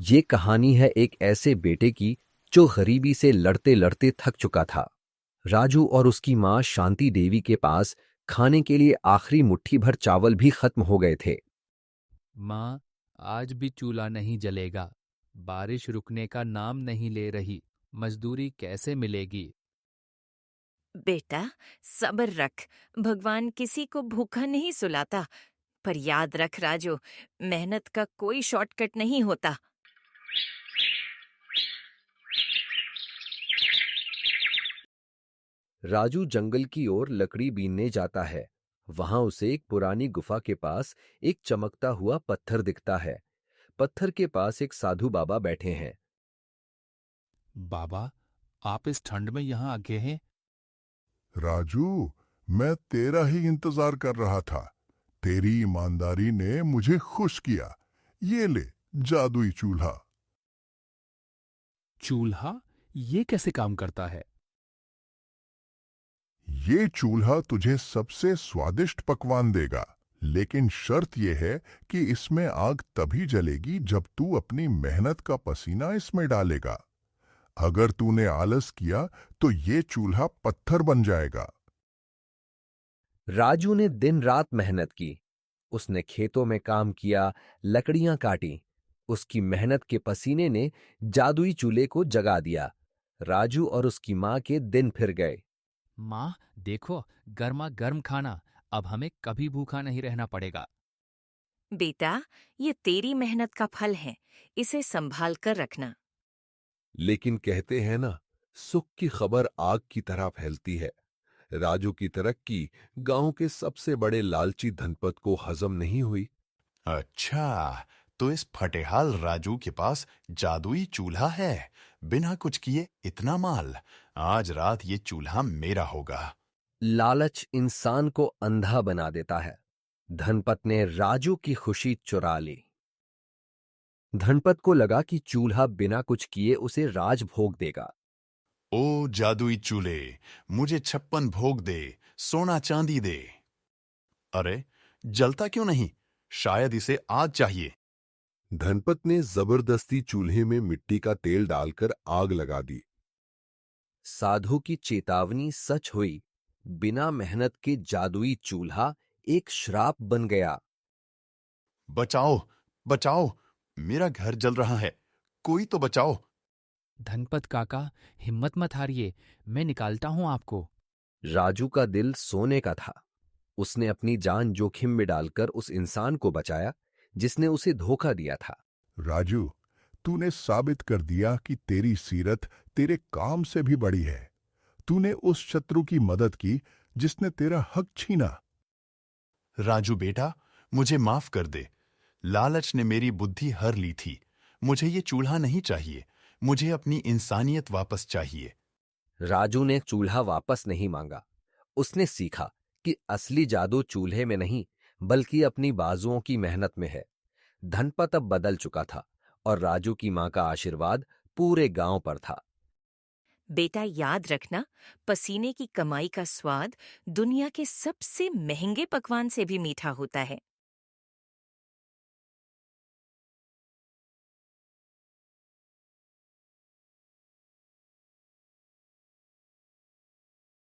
ये कहानी है एक ऐसे बेटे की जो गरीबी से लड़ते लड़ते थक चुका था। राजू और उसकी माँ शांति देवी के पास खाने के लिए आखिरी मुट्ठी भर चावल भी खत्म हो गए थे। माँ, आज भी चूल्हा नहीं जलेगा। बारिश रुकने का नाम नहीं ले रही। मजदूरी कैसे मिलेगी? बेटा, सब्र रख। भगवान किसी को भूखा नहीं सुलाता। पर याद रख राजू, मेहनत का कोई शॉर्टकट नहीं होता। राजू जंगल की ओर लकड़ी बीनने जाता है। वहां उसे एक पुरानी गुफा के पास एक चमकता हुआ पत्थर दिखता है। पत्थर के पास एक साधु बाबा बैठे हैं। बाबा, आप इस ठंड में यहाँ अकेले हैं? राजू, मैं तेरा ही इंतजार कर रहा था। तेरी ईमानदारी ने मुझे खुश किया। ये ले, जादुई चूल्हा। चूल्हा? ये कैसे काम करता है? ये चूल्हा तुझे सबसे स्वादिष्ट पकवान देगा, लेकिन शर्त यह है कि इसमें आग तभी जलेगी जब तू अपनी मेहनत का पसीना इसमें डालेगा। अगर तूने आलस किया तो ये चूल्हा पत्थर बन जाएगा। राजू ने दिन रात मेहनत की। उसने खेतों में काम किया, लकड़ियां काटी। उसकी मेहनत के पसीने ने जादुई चूल्हे को जगा दिया। राजू और उसकी मां के दिन फिर गए। माँ, देखो, गर्मा गर्म खाना। अब हमें कभी भूखा नहीं रहना पड़ेगा। बेटा, ये तेरी मेहनत का फल है। इसे संभाल कर रखना। लेकिन कहते हैं ना, सुख की खबर आग की तरह फैलती है। राजू की तरक्की गांव के सबसे बड़े लालची धनपत को हजम नहीं हुई। अच्छा, तो इस फटेहाल राजू के पास जादुई चूल्हा है। बिना कुछ किए इतना माल। आज रात ये चूल्हा मेरा होगा। लालच इंसान को अंधा बना देता है। धनपत ने राजू की खुशी चुरा ली। धनपत को लगा कि चूल्हा बिना कुछ किए उसे राजभोग देगा। ओ जादुई चूल्हे, मुझे 56 भोग दे, सोना चांदी दे। अरे, जलता क्यों नहीं? शायद इसे आग चाहिए। धनपत ने जबरदस्ती चूल्हे में मिट्टी का तेल डालकर आग लगा दी। साधु की चेतावनी सच हुई। बिना मेहनत के जादुई चूल्हा एक श्राप बन गया। बचाओ, बचाओ, मेरा घर जल रहा है। कोई तो बचाओ। धनपत काका, हिम्मत मत हारिए। मैं निकालता हूँ आपको। राजू का दिल सोने का था। उसने अपनी जान जोखिम में डालकर उस इंसान को बचाया जिसने उसे धोखा दिया था। राजू, तूने साबित कर दिया कि तेरी सीरत तेरे काम से भी बड़ी है। तूने उस शत्रु की मदद की जिसने तेरा हक छीना। राजू बेटा, मुझे माफ कर दे। लालच ने मेरी बुद्धि हर ली थी। मुझे ये चूल्हा नहीं चाहिए। मुझे अपनी इंसानियत वापस चाहिए। राजू ने चूल्हा वापस नहीं मांगा। उसने सीखा कि असली जादू चूल्हे में नहीं बल्कि अपनी बाजुओं की मेहनत में है। धनपत अब बदल चुका था और राजू की मां का आशीर्वाद पूरे गांव पर था। बेटा, याद रखना, पसीने की कमाई का स्वाद दुनिया के सबसे महंगे पकवान से भी मीठा होता है।